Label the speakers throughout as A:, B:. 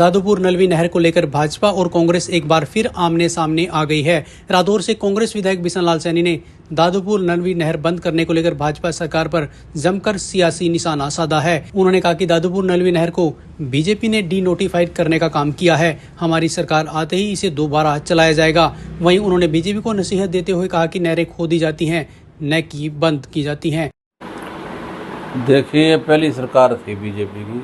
A: दादूपुर नलवी नहर को लेकर भाजपा और कांग्रेस एक बार फिर आमने सामने आ गई है। रादौर से कांग्रेस विधायक बिशन लाल सैनी ने दादूपुर नलवी नहर बंद करने को लेकर भाजपा सरकार पर जमकर सियासी निशाना साधा है। उन्होंने कहा कि दादूपुर नलवी नहर को बीजेपी ने डीनोटिफाइड करने का काम किया है। हमारी सरकार आते ही इसे दोबारा चलाया जाएगा। वहीं उन्होंने बीजेपी को नसीहत देते हुए कहा कि नहरें खोदी जाती हैं, न कि बंद की जाती हैं।
B: देखिए, पहली सरकार थी बीजेपी की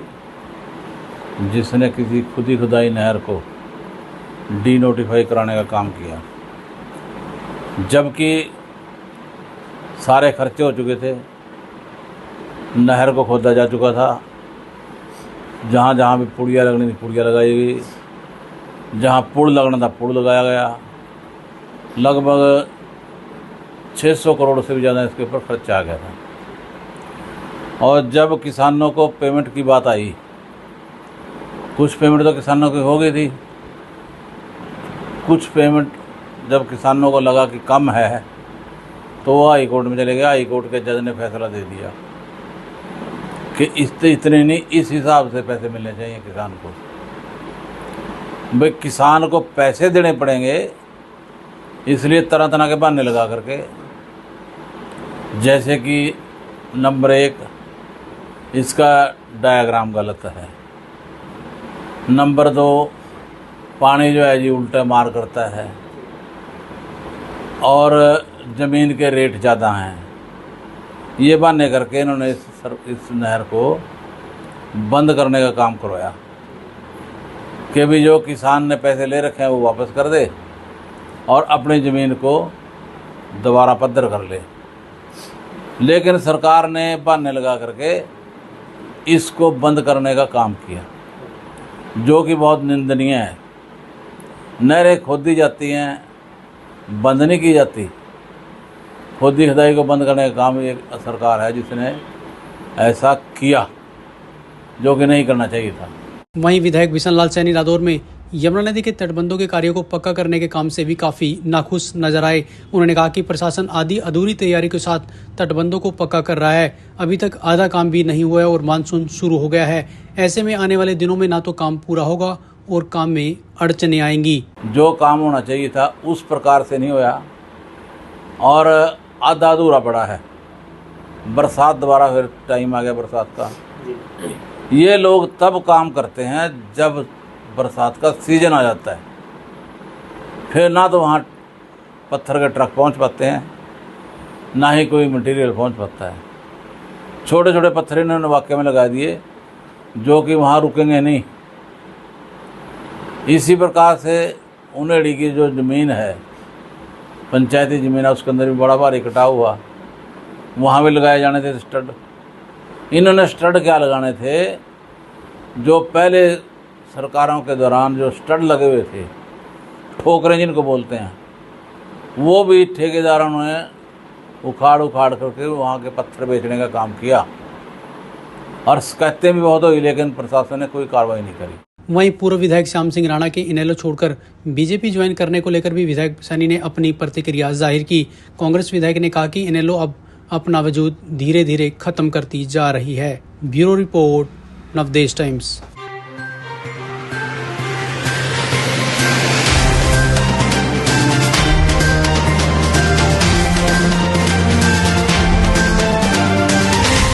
B: जिसने किसी खुदी खुदाई नहर को डीनोटिफाई कराने का काम किया, जबकि सारे खर्चे हो चुके थे। नहर को खोदा जा चुका था, जहाँ जहाँ भी पुड़िया लगनी थी पुड़िया लगाई गई, जहाँ पुल लगना था पुल लगाया गया। लगभग 600 करोड़ से भी ज़्यादा इसके ऊपर खर्चा आ गया था। और जब किसानों को पेमेंट की बात आई, कुछ पेमेंट तो किसानों की हो गई थी, कुछ पेमेंट जब किसानों को लगा कि कम है तो वो हाई कोर्ट में चले गए। हाई कोर्ट के जज ने फैसला दे दिया कि इतने नहीं, इस हिसाब से पैसे मिलने चाहिए किसान को। भाई, किसान को पैसे देने पड़ेंगे, इसलिए तरह तरह के बहाने लगा करके, जैसे कि नंबर 1 इसका डायग्राम गलत है, नंबर 2 पानी जो है जी उल्टा मार करता है, और ज़मीन के रेट ज़्यादा हैं। ये बहाने करके इन्होंने इस नहर को बंद करने का काम करवाया कि भी जो किसान ने पैसे ले रखे हैं वो वापस कर दे और अपनी ज़मीन को दोबारा पद्धर कर ले। लेकिन सरकार ने बहाने लगा करके इसको बंद करने का काम किया, जो कि बहुत निंदनीय है। नहरें खोदी जाती हैं, बंद नहीं की जाती। खोदी खुदाई को बंद करने का काम एक सरकार है जिसने ऐसा किया, जो कि नहीं करना चाहिए था।
A: वहीं विधायक बिशन लाल सैनी रादौर में यमुना नदी के तटबंधों के कार्यों को पक्का करने के काम से भी काफी नाखुश नजर आए। उन्होंने कहा कि प्रशासन आधी अधूरी तैयारी के साथ तटबंधों को पक्का कर रहा है। अभी तक आधा काम भी नहीं हुआ है और मानसून शुरू हो गया है। ऐसे में आने वाले दिनों में ना तो काम पूरा होगा और काम में अड़चने आएंगी।
B: जो काम होना चाहिए था उस प्रकार से नहीं होया और आधा अधूरा पड़ा है। बरसात दोबारा फिर टाइम आ गया बरसात का। ये लोग तब काम करते हैं जब बरसात का सीजन आ जाता है, फिर ना तो वहाँ पत्थर के ट्रक पहुँच पाते हैं, ना ही कोई मटेरियल पहुँच पाता है। छोटे छोटे पत्थर इन्होंने वाक़ई में लगा दिए जो कि वहाँ रुकेंगे नहीं। इसी प्रकार से उनेड़ी की जो ज़मीन है, पंचायती ज़मीन है, उसके अंदर भी बड़ा भारी कटाव हुआ। वहाँ भी लगाए जाने थे स्टड। इन्होंने स्टड क्या लगाने थे, जो पहले सरकारों के दौरान जो स्टड लगे हुए थे, ठोकरें जिनको बोलते हैं, वो भी ठेकेदारों ने उखाड़ करके वहाँ के पत्थर बेचने का काम किया और शिकायतें भी बहुत हुई, लेकिन प्रशासन ने कोई कार्रवाई नहीं करी।
A: वहीं पूर्व विधायक श्याम सिंह राणा के इनेलो छोड़कर बीजेपी ज्वाइन करने को लेकर भी विधायक सैनी ने अपनी प्रतिक्रिया जाहिर की। कांग्रेस विधायक ने कहा कि इनेलो अब अपना वजूद धीरे धीरे खत्म करती जा रही है। Bureau report, Navdesh times.